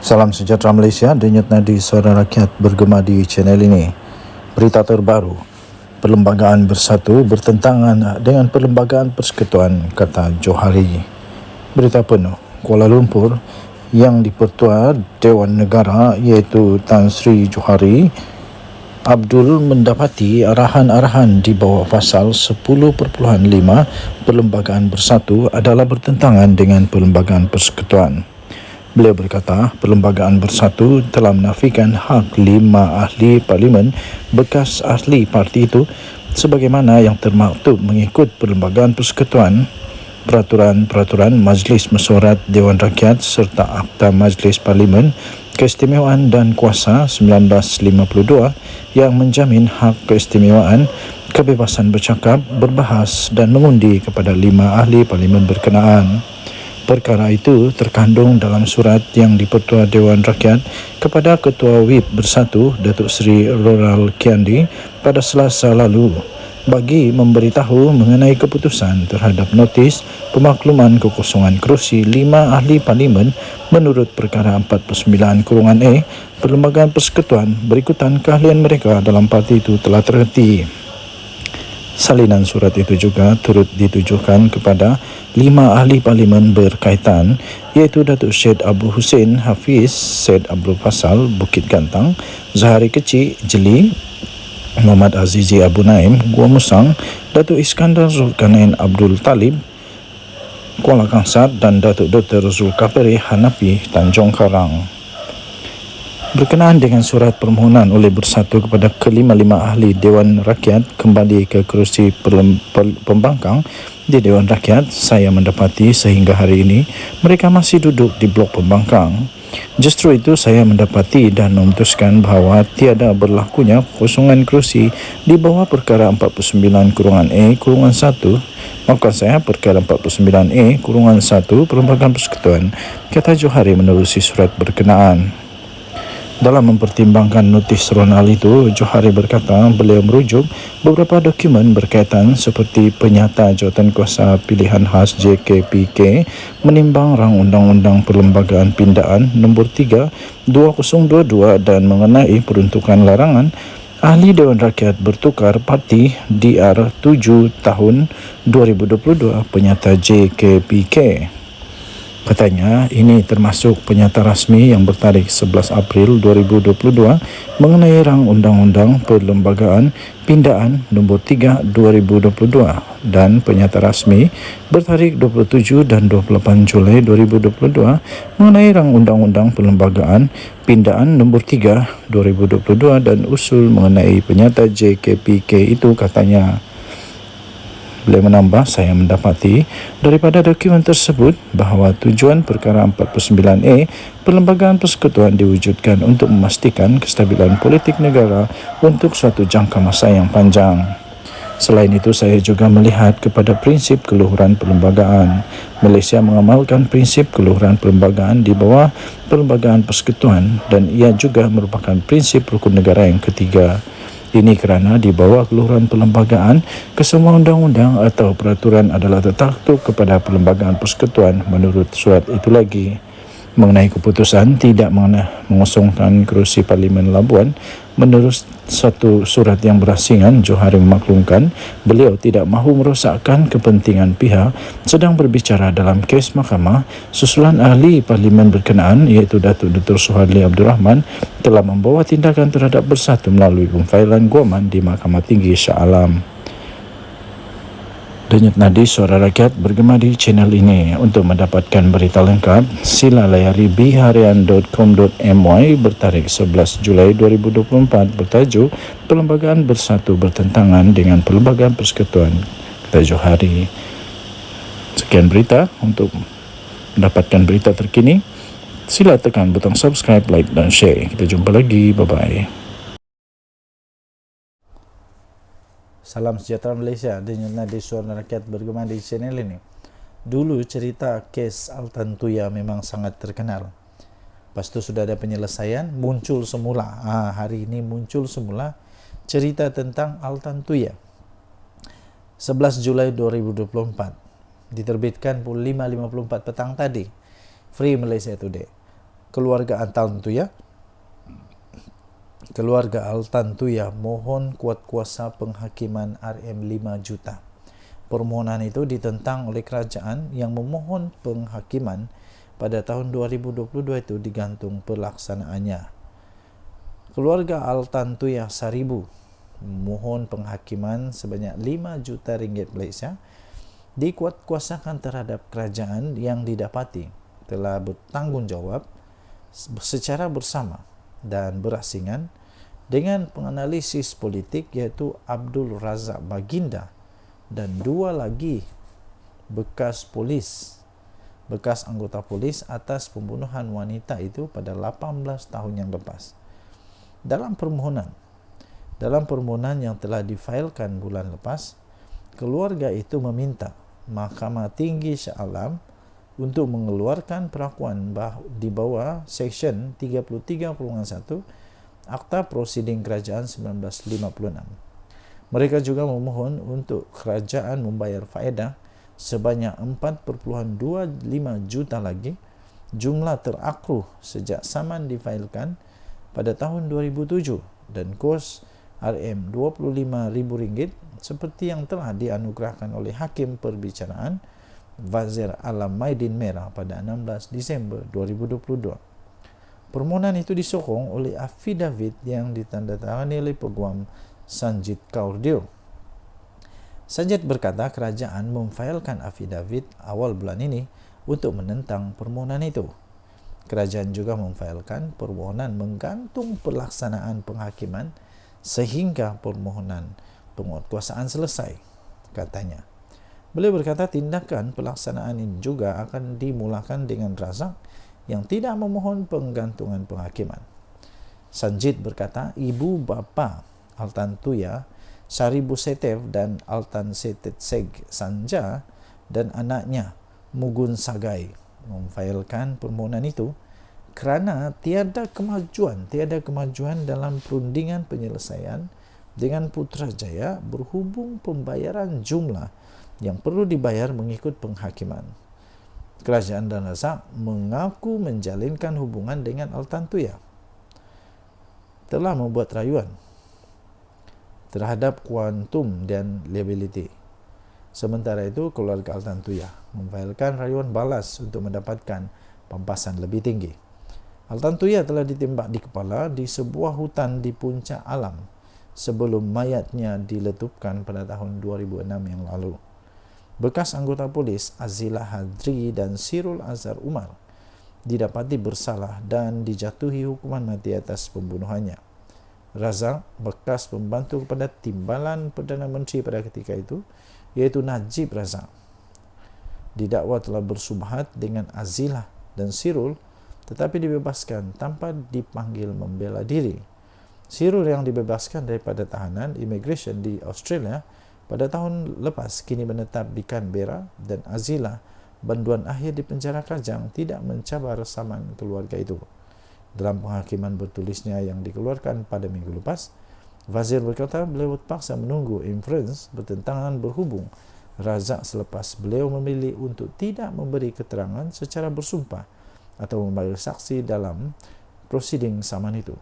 Salam sejahtera Malaysia, denyut nadi suara rakyat bergema di channel ini. Berita terbaru, Perlembagaan Bersatu bertentangan dengan Perlembagaan Persekutuan, kata Johari. Berita penuh, Kuala Lumpur yang di-Pertua Dewan Negara iaitu Tan Sri Johari Abdul mendapati arahan-arahan di bawah pasal 10.5 Perlembagaan Bersatu adalah bertentangan dengan Perlembagaan Persekutuan. Beliau berkata, Perlembagaan Bersatu telah menafikan hak 5 ahli parlimen bekas ahli parti itu sebagaimana yang termaktub mengikut Perlembagaan Persekutuan, peraturan-peraturan Majlis Mesyuarat Dewan Rakyat serta Akta Majlis Parlimen Keistimewaan dan Kuasa 1952 yang menjamin hak keistimewaan, kebebasan bercakap, berbahas dan mengundi kepada 5 ahli parlimen berkenaan. Perkara itu terkandung dalam surat yang di-Pertua Dewan Rakyat kepada Ketua WIP Bersatu Datuk Seri Roral Kiandi pada Selasa lalu bagi memberitahu mengenai keputusan terhadap notis pemakluman kekosongan kerusi 5 ahli parlimen menurut perkara 49(e Perlembagaan Persekutuan berikutan keahlian mereka dalam parti itu telah terhenti. Salinan surat itu juga turut ditujukan kepada 5 ahli parlimen berkaitan iaitu Datuk Syed Abu Hussein Hafiz, Syed Abdul Fasal Bukit Gantang, Zahari Kecil Jeli, Muhammad Azizi Abu Naim Gua Musang, Datuk Iskandar Zulkarnain Abdul Talib Kuala Kangsar dan Datuk Dr. Zulkafli Hanafi Tanjung Karang. Berkenaan dengan surat permohonan oleh Bersatu kepada kelima-lima ahli Dewan Rakyat kembali ke kerusi pembangkang di Dewan Rakyat, saya mendapati sehingga hari ini mereka masih duduk di blok pembangkang. Justru itu saya mendapati dan memutuskan bahawa tiada berlakunya kosongan kerusi di bawah perkara 49(e)(1), maafkan saya, perkara 49(e)(1) Perlembagaan Persekutuan, kata Johari menerusi surat berkenaan. Dalam mempertimbangkan notis ronal itu, Johari berkata beliau merujuk beberapa dokumen berkaitan seperti penyata jawatankuasa pilihan khas JKPK menimbang rang Undang-Undang Perlembagaan Pindaan nombor 3 2022 dan mengenai peruntukan larangan ahli Dewan Rakyat bertukar parti DR 7 tahun 2022 penyata JKPK. Katanya, ini termasuk penyata rasmi yang bertarikh 11 April 2022 mengenai rang Undang-Undang Perlembagaan Pindaan nombor 3 2022 dan penyata rasmi bertarikh 27 dan 28 Julai 2022 mengenai rang Undang-Undang Perlembagaan Pindaan nombor 3 2022 dan usul mengenai penyata JKPK itu, katanya. Beliau menambah, saya mendapati daripada dokumen tersebut bahawa tujuan perkara 49(e) Perlembagaan Persekutuan diwujudkan untuk memastikan kestabilan politik negara untuk suatu jangka masa yang panjang. Selain itu, saya juga melihat kepada prinsip keluhuran perlembagaan. Malaysia mengamalkan prinsip keluhuran perlembagaan di bawah Perlembagaan Persekutuan dan ia juga merupakan prinsip rukun negara yang ketiga. Ini kerana di bawah keluhuran perlembagaan, kesemua undang-undang atau peraturan adalah tertaktub kepada Perlembagaan Persekutuan menurut surat itu lagi. Mengenai keputusan tidak mengosongkan kerusi Parlimen Labuan, menurut satu surat yang berasingan, Johari memaklumkan beliau tidak mahu merosakkan kepentingan pihak sedang berbicara dalam kes mahkamah. Susulan ahli parlimen berkenaan iaitu Datuk Dr. Suhadli Abdul Rahman telah membawa tindakan terhadap Bersatu melalui pemfailan guaman di Mahkamah Tinggi Shah Alam. Denyut nadi suara rakyat bergema di channel ini. Untuk mendapatkan berita lengkap, sila layari bharian.com.my bertarikh 11 Julai 2024 bertajuk Perlembagaan Bersatu bertentangan dengan Perlembagaan Persekutuan, kata Johari. Sekian berita. Untuk mendapatkan berita terkini, sila tekan butang subscribe, like dan share. Kita jumpa lagi. Bye-bye. Salam sejahtera Malaysia, denyut nadi suara rakyat bergema di channel ini. Dulu cerita kes Altan Tuya memang sangat terkenal. Lepas itu sudah ada penyelesaian, muncul semula. Hari ini muncul semula cerita tentang Altan Tuya. 11 Julai 2024. Diterbitkan pukul 5.54 petang tadi. Free Malaysia Today. Keluarga Altantuya mohon kuat kuasa penghakiman RM 5 juta. Permohonan itu ditentang oleh kerajaan yang memohon penghakiman pada tahun 2022 itu digantung pelaksanaannya. Keluarga Altantuya Saribu mohon penghakiman sebanyak 5 juta ringgit Malaysia dikuatkuasakan terhadap kerajaan yang didapati telah bertanggungjawab secara bersama dan berasingan dengan penganalisis politik iaitu Abdul Razak Baginda dan 2 lagi bekas anggota polis atas pembunuhan wanita itu pada 18 tahun yang lepas. Dalam permohonan yang telah difailkan bulan lepas, keluarga itu meminta Mahkamah Tinggi Shah Alam untuk mengeluarkan perakuan di bawah Seksyen 33.1 Akta Prosiding Kerajaan 1956. Mereka juga memohon untuk kerajaan membayar faedah sebanyak 4.25 juta lagi, jumlah terakruh sejak saman difailkan pada tahun 2007 dan kos RM25,000 seperti yang telah dianugerahkan oleh Hakim Perbicaraan Wazir Alam Maidin Merah pada 16 Disember 2022. Permohonan itu disokong oleh afidavit yang ditandatangani oleh Peguam Sanjit Kaur Deo. Sanjit berkata kerajaan memfailkan afidavit awal bulan ini untuk menentang permohonan itu. Kerajaan juga memfailkan permohonan menggantung pelaksanaan penghakiman sehingga permohonan penguatkuasaan selesai, katanya. Beliau berkata tindakan pelaksanaan ini juga akan dimulakan dengan Razak yang tidak memohon penggantungan penghakiman. Sanjit berkata ibu bapa Altantuya Saribu Setev dan Altan Setetseg Sanja dan anaknya Mugun Sagai memfailkan permohonan itu kerana tiada kemajuan dalam perundingan penyelesaian dengan Putrajaya berhubung pembayaran jumlah yang perlu dibayar mengikut penghakiman. Kerajaan dan Razak mengaku menjalinkan hubungan dengan Altantuya telah membuat rayuan terhadap kuantum dan liability. Sementara itu, keluarga Altantuya memfailkan rayuan balas untuk mendapatkan pampasan lebih tinggi. Altantuya telah ditembak di kepala di sebuah hutan di Puncak Alam sebelum mayatnya diletupkan pada tahun 2006 yang lalu. Bekas anggota polis Azilah Hadri dan Sirul Azhar Umar didapati bersalah dan dijatuhi hukuman mati atas pembunuhannya. Razak, bekas pembantu kepada Timbalan Perdana Menteri pada ketika itu, iaitu Najib Razak, didakwa telah bersubhat dengan Azilah dan Sirul tetapi dibebaskan tanpa dipanggil membela diri. Sirul yang dibebaskan daripada tahanan imigresen di Australia pada tahun lepas kini menetap di Canberra dan Azilah banduan akhir di penjara Kajang tidak mencabar saman keluarga itu. Dalam penghakiman bertulisnya yang dikeluarkan pada minggu lepas, Wazir berkata beliau terpaksa menunggu inferens bertentangan berhubung Razak selepas beliau memilih untuk tidak memberi keterangan secara bersumpah atau membayar saksi dalam prosiding saman itu.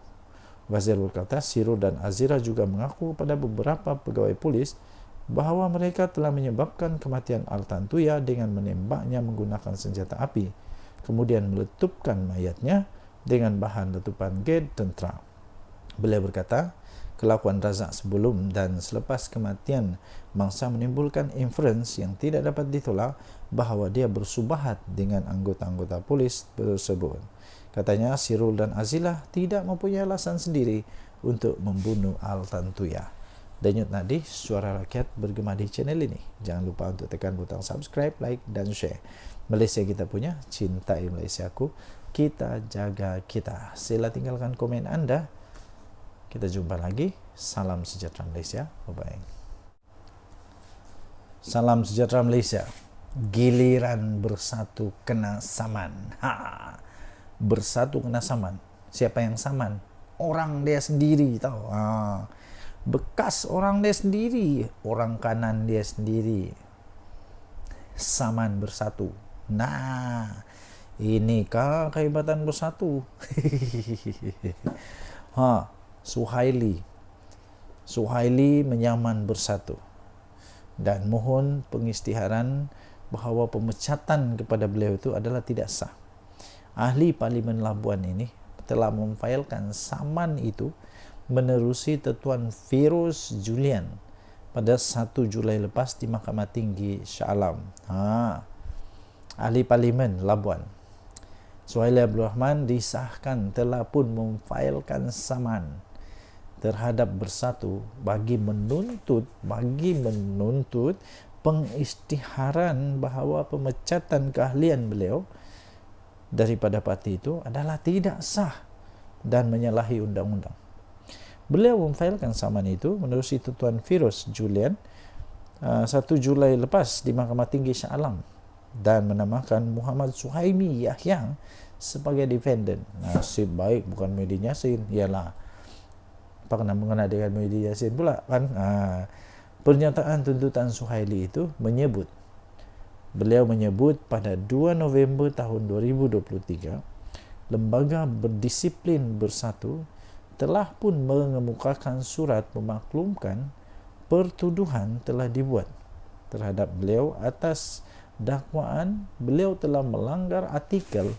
Wazir berkata Sirul dan Azira juga mengaku pada beberapa pegawai polis bahawa mereka telah menyebabkan kematian Altantuya dengan menembaknya menggunakan senjata api, kemudian meletupkan mayatnya dengan bahan letupan gas tentera. Beliau berkata, kelakuan Razak sebelum dan selepas kematian mangsa menimbulkan inferens yang tidak dapat ditolak bahawa dia bersubahat dengan anggota-anggota polis tersebut. Katanya, Sirul dan Azilah tidak mempunyai alasan sendiri untuk membunuh Altantuya. Denyut nadi suara rakyat bergema di channel ini. Jangan lupa untuk tekan butang subscribe, like dan share. Malaysia kita punya, cintai Malaysiaku. Kita jaga kita. Sila tinggalkan komen anda. Kita jumpa lagi. Salam sejahtera Malaysia. Bye-bye. Salam sejahtera Malaysia. Giliran bersatu kena saman. Bersatu kena saman. Siapa yang saman? Orang dia sendiri tahu. Bekas orang dia sendiri. Orang kanan dia sendiri. Saman bersatu. Nah, Inikah kehebatan bersatu? Suhaili menyaman bersatu dan mohon pengisytiharan bahawa pemecatan kepada beliau itu adalah tidak sah. Ahli Parlimen Labuan ini telah memfailkan saman itu menerusi Tuan Feroz Julian pada 1 Julai lepas di Mahkamah Tinggi Shah Alam. Ahli Parlimen Labuan Suhaili Abdul Rahman disahkan telah pun memfailkan saman terhadap bersatu bagi menuntut pengisytiharan bahawa pemecatan keahlian beliau daripada parti itu adalah tidak sah dan menyalahi undang-undang. Beliau memfailkan saman itu menerusi Tuan Feroz Julian 1 Julai lepas di Mahkamah Tinggi Shah Alam dan menamakan Muhammad Suhaimi Yahya sebagai defendant. Nasib baik bukan Mehdi Yassin, ialah apa kena mengenai dengan Mehdi Yassin pula kan. Pernyataan tuntutan Suhaili itu beliau menyebut pada 2 November tahun 2023 Lembaga Berdisiplin Bersatu telah pun mengemukakan surat memaklumkan pertuduhan telah dibuat terhadap beliau atas dakwaan beliau telah melanggar artikel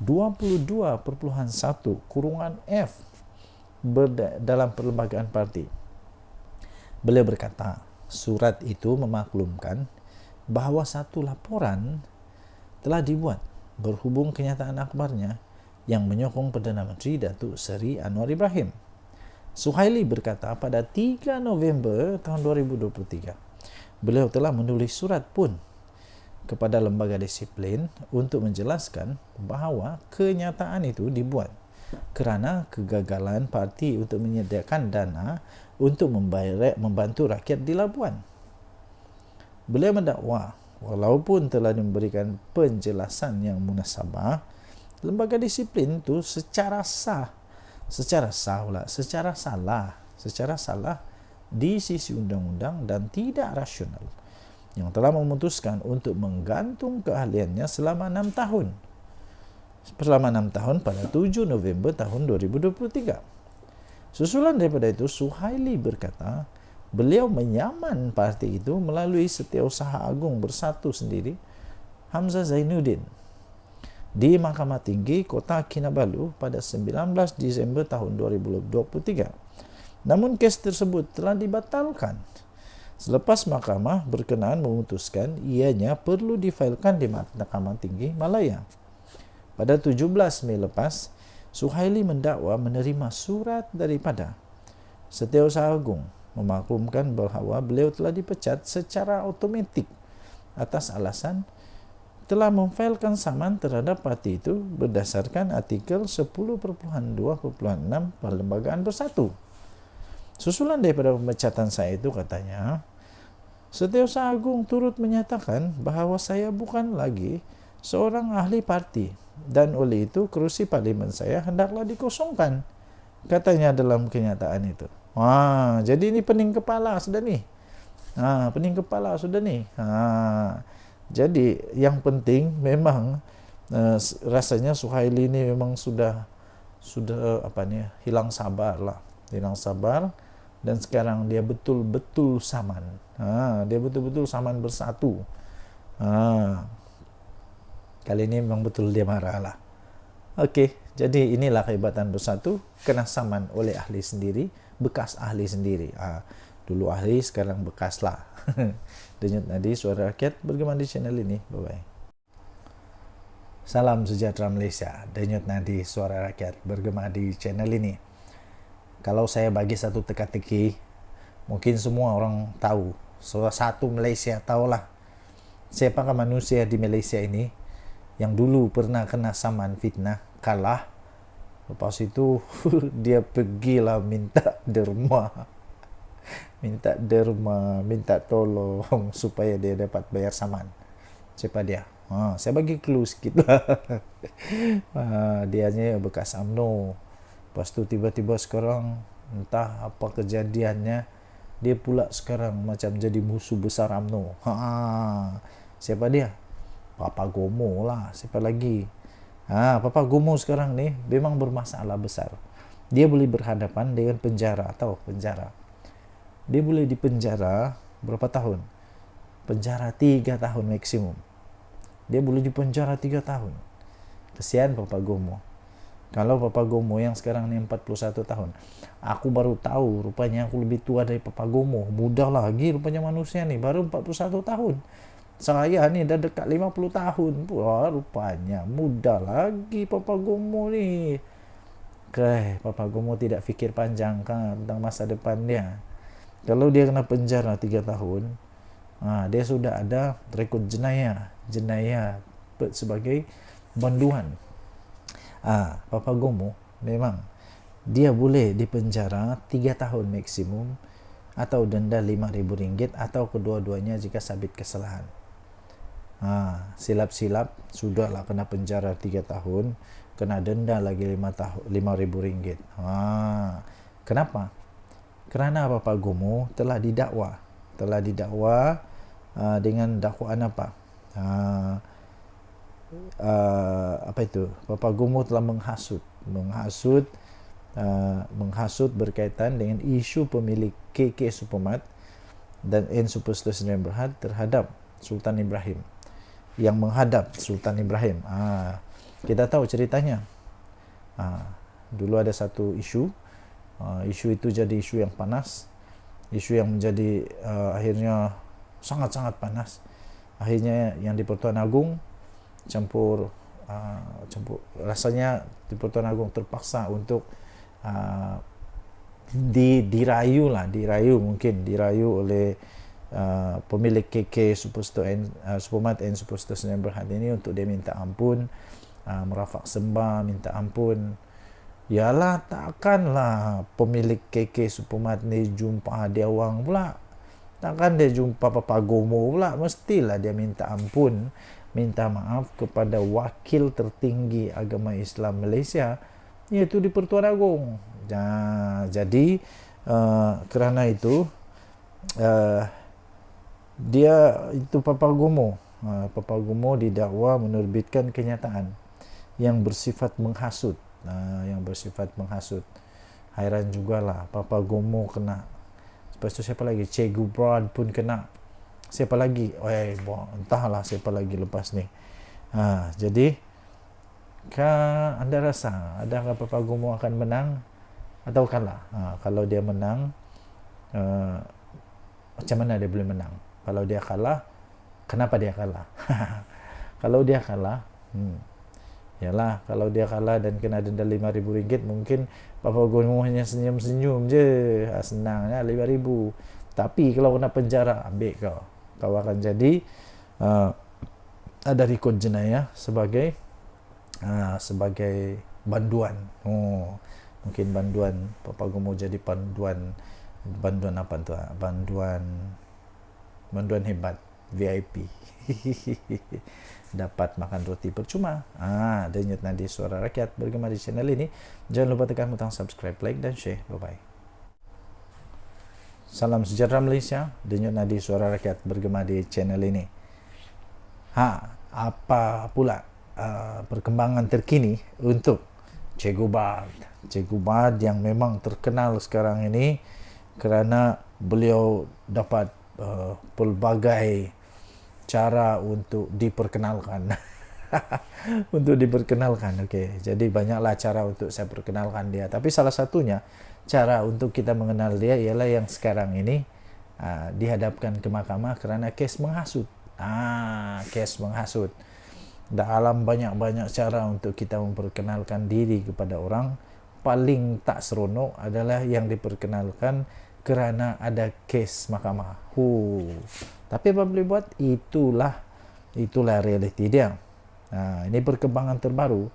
22.1(f) dalam perlembagaan parti. Beliau berkata, surat itu memaklumkan bahawa satu laporan telah dibuat berhubung kenyataan akhbarnya yang menyokong Perdana Menteri Datuk Seri Anwar Ibrahim. Suhaili berkata pada 3 November tahun 2023, beliau telah menulis surat pun kepada lembaga disiplin untuk menjelaskan bahawa kenyataan itu dibuat kerana kegagalan parti untuk menyediakan dana untuk membantu rakyat di Labuan. Beliau mendakwa walaupun telah memberikan penjelasan yang munasabah, lembaga disiplin itu secara salah di sisi undang-undang dan tidak rasional yang telah memutuskan untuk menggantung keahliannya selama 6 tahun pada 7 November tahun 2023. Susulan daripada itu, Suhaili berkata beliau menyaman parti itu melalui Setiausaha Agung Bersatu sendiri Hamzah Zainuddin di Mahkamah Tinggi Kota Kinabalu pada 19 Disember tahun 2023. Namun kes tersebut telah dibatalkan selepas mahkamah berkenaan memutuskan ianya perlu difailkan di Mahkamah Tinggi Malaya. Pada 17 Mei lepas, Suhaili mendakwa menerima surat daripada Setiausaha Agung memaklumkan bahawa beliau telah dipecat secara automatik atas alasan telah memfailkan saman terhadap parti itu berdasarkan artikel 10.2.6 Perlembagaan Bersatu. Susulan daripada pemecatan saya itu katanya, Setiausaha Agung turut menyatakan bahawa saya bukan lagi seorang ahli parti dan oleh itu kerusi parlimen saya hendaklah dikosongkan, katanya dalam kenyataan itu. Jadi ini pening kepala sudah ni. Jadi yang penting memang rasanya Suhaili ini memang sudah hilang sabar dan sekarang dia betul-betul saman. Dia betul-betul saman bersatu. Kali ini memang betul dia marah lah. Okey, jadi inilah kehebatan bersatu, kena saman oleh ahli sendiri, bekas ahli sendiri. Dulu ahli, sekarang bekas lah. Denyut Nadi, Suara Rakyat bergema di channel ini. Bye-bye. Salam sejahtera Malaysia. Denyut Nadi, Suara Rakyat bergema di channel ini. Kalau saya bagi satu teka-teki, mungkin semua orang tahu. Satu Malaysia tahulah siapakah manusia di Malaysia ini yang dulu pernah kena saman fitnah, kalah. Lepas itu dia pergilah minta derma, minta tolong supaya dia dapat bayar saman. Siapa dia? Saya bagi clue sikit lah. Dianya bekas UMNO. Lepas tu tiba-tiba sekarang entah apa kejadiannya, dia pula sekarang macam jadi musuh besar UMNO. Siapa dia? Papa Gomo lah. Siapa lagi? Papa Gomo sekarang nih memang bermasalah besar. Dia boleh berhadapan dengan penjara. Dia boleh dipenjara berapa tahun? Penjara 3 tahun maksimum. Dia boleh dipenjara 3 tahun. Kesian Papa Gomo. Kalau Papa Gomo yang sekarang ini 41 tahun. Aku baru tahu rupanya aku lebih tua dari Papa Gomo. Muda lagi rupanya manusia nih, baru 41 tahun. Saya nih udah dekat 50 tahun. Wah, rupanya muda lagi Papa Gomo nih. Papa Gomo tidak fikir panjang kan tentang masa depan dia. Kalau dia kena penjara 3 tahun, dia sudah ada rekod jenayah sebagai banduan. Papa Gomo memang dia boleh dipenjara 3 tahun maksimum atau denda RM5.000 atau kedua-duanya jika sabit kesalahan. Silap-silap sudahlah kena penjara 3 tahun, kena denda lagi RM5.000. Kenapa? Karena Papa Gomo telah didakwa dengan dakwaan apa? Apa itu? Papa Gomo telah menghasut berkaitan dengan isu pemilik KK Supermart dan N Superstore Sdn Bhd terhadap Sultan Ibrahim, yang menghadap Sultan Ibrahim. Kita tahu ceritanya. Dulu ada satu isu itu jadi isu yang panas, isu yang menjadi akhirnya sangat-sangat panas. Akhirnya yang di Pertuan Agong campur rasanya di Pertuan Agong terpaksa untuk dirayu oleh pemilik KK Supermart and Superstore Sdn Bhd ini untuk dia minta ampun, merafak sembah minta ampun. Yalah, takkanlah pemilik KK Supermart ni jumpa dia orang pula, takkan dia jumpa Papa Gomo pula, mestilah dia minta ampun, minta maaf kepada wakil tertinggi agama Islam Malaysia, iaitu di Pertuan Agong. Jadi kerana itu Papa Gomo didakwa menerbitkan kenyataan yang bersifat menghasut. Hairan jugalah, Papa Gomo kena. Lepas tu siapa lagi? Cikgu Brad pun kena. Siapa lagi? Entahlah siapa lagi lepas ni. Jadi anda rasa adakah Papa Gomo akan menang atau kalah? Kalau dia menang, macam mana dia boleh menang? Kalau dia kalah, kenapa dia kalah? Kalau dia kalah, yalah, kalau dia kalah dan kena denda RM5.000, mungkin Papa Gomo hanya senyum-senyum je. Senangnya RM5.000. Tapi kalau kena penjara, ambil kau akan jadi ada rekod jenayah sebagai banduan. Mungkin banduan Papa Gomo jadi banduan apa tu? Banduan hebat VIP. Dapat makan roti percuma. Denyut nadi suara rakyat bergema di channel ini. Jangan lupa tekan butang subscribe, like dan share. Bye-bye. Salam sejahtera Malaysia. Denyut nadi suara rakyat bergema di channel ini. Apa pula perkembangan terkini untuk Cikgu Bard yang memang terkenal sekarang ini kerana beliau dapat pelbagai cara untuk diperkenalkan. Okey, jadi banyaklah cara untuk saya perkenalkan dia, tapi salah satunya cara untuk kita mengenal dia ialah yang sekarang ini dihadapkan ke mahkamah kerana kes menghasut. Dalam banyak-banyak cara untuk kita memperkenalkan diri kepada orang, paling tak seronok adalah yang diperkenalkan kerana ada kes mahkamah. Tapi apa boleh buat? Itulah realiti dia. Ini perkembangan terbaru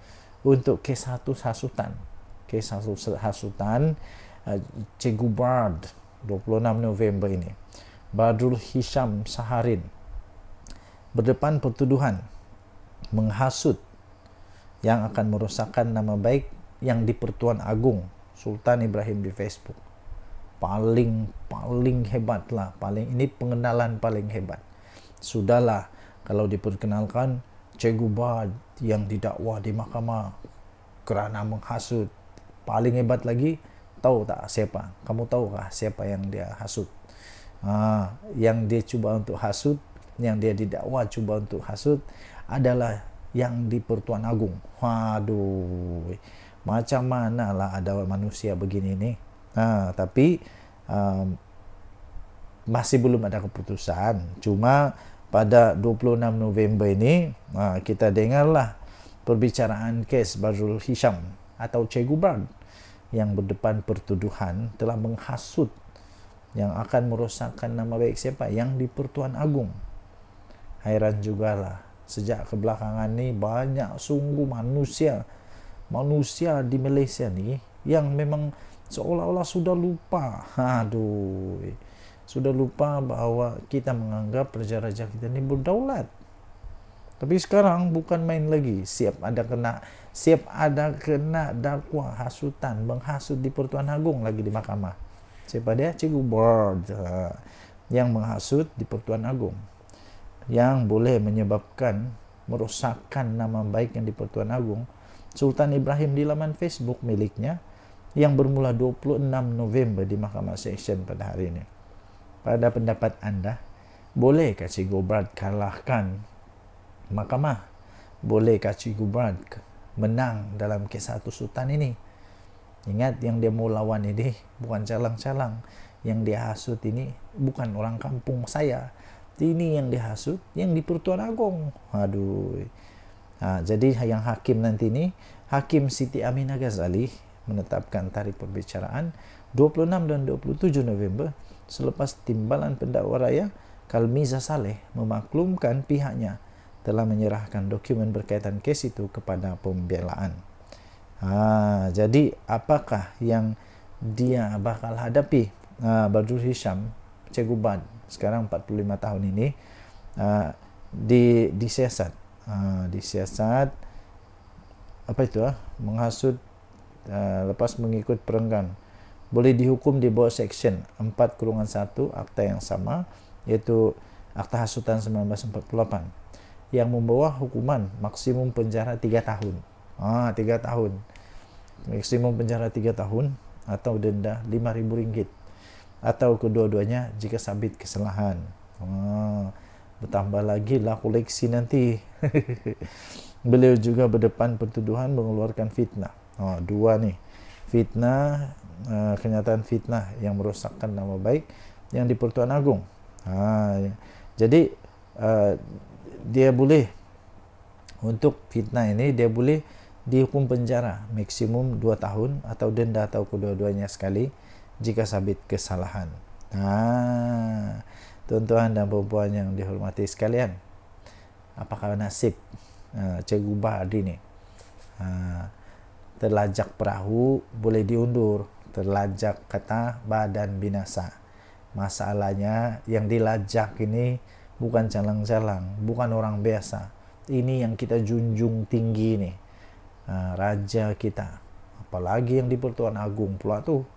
untuk kes hasutan. Kes hasutan Cikgu Bard 26 November ini. Badrul Hisham Saharin berdepan pertuduhan menghasut yang akan merosakkan nama baik yang di Pertuan Agong Sultan Ibrahim di Facebook. Paling hebat lah, ini pengenalan paling hebat. Sudahlah kalau diperkenalkan Che Gubad yang didakwa di mahkamah kerana menghasut. Paling hebat lagi, tahu tak siapa? Kamu tahukah siapa yang dia hasut? Yang dia cuba untuk hasut, yang dia didakwa cuba untuk hasut adalah yang di Pertuan Agong. Waduh, macam mana lah ada manusia begini nih. Tapi masih belum ada keputusan. Cuma pada 26 November ini kita dengarlah perbicaraan kes Badrul Hisham atau Che Gubad yang berdepan pertuduhan telah menghasut yang akan merosakkan nama baik siapa? Yang di Pertuan Agong. Hairan jugalah, sejak kebelakangan ni banyak sungguh manusia di Malaysia ni yang memang seolah-olah sudah lupa. Sudah lupa bahawa kita menganggap raja-raja kita ni berdaulat. Tapi sekarang bukan main lagi. Siap ada kena dakwa hasutan, menghasut di Pertuan Agong lagi di mahkamah. Siapa dia? Che Gubad yang menghasut di Pertuan Agong, yang boleh menyebabkan merosakkan nama baik yang di Pertuan Agong. Sultan Ibrahim di laman Facebook miliknya yang bermula 26 November di Mahkamah Seksyen pada hari ini. Pada pendapat anda, bolehkah Che Gubad kalahkan mahkamah? Bolehkah Che Gubad menang dalam kes satu sultan ini? Ingat, yang dia mau lawan ini bukan calang-calang. Yang dia hasut ini bukan orang kampung saya. Ini yang dihasut yang di Pertuan Agong. Jadi yang hakim nanti ini, Hakim Siti Aminah Ghazali, menetapkan tarikh perbicaraan 26 dan 27 November selepas timbalan pendakwa raya Kalmiza Saleh memaklumkan pihaknya telah menyerahkan dokumen berkaitan kes itu kepada pembelaan. Jadi apakah yang dia bakal hadapi Badrul Hisham, Che Gubad sekarang 45 tahun ini disiasat apa itu menghasut lepas mengikut perenggan, boleh dihukum di bawah Seksyen 4/1 akta yang sama, yaitu Akta Hasutan 1948, yang membawa hukuman maksimum penjara 3 tahun. 3 tahun. Maksimum penjara 3 tahun atau denda RM5.000 atau kedua-duanya jika sabit kesalahan. Bertambah lagi lah koleksi nanti. Beliau juga berdepan pertuduhan mengeluarkan fitnah. Dua nih. Fitnah, kenyataan fitnah yang merosakkan nama baik yang di Pertuan Agong. Jadi dia boleh, untuk fitnah ini dia boleh dihukum penjara maksimum 2 tahun atau denda atau kedua-duanya sekali jika sabit kesalahan. Tuan-tuan dan puan-puan yang dihormati sekalian, apakah nasib Che Gubad ini? Terlajak perahu boleh diundur, terlajak kata badan binasa. Masalahnya yang dilajak ini bukan calang-calang, bukan orang biasa. Ini yang kita junjung tinggi nih, raja kita. Apalagi yang di Pertuan Agong pula tuh.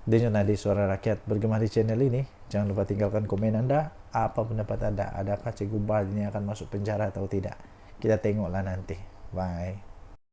Denyut Nadi Suara Rakyat bergema di channel ini. Jangan lupa tinggalkan komen anda. Apa pendapat anda? Adakah Che Gubad ini akan masuk penjara atau tidak? Kita tengoklah nanti. Bye.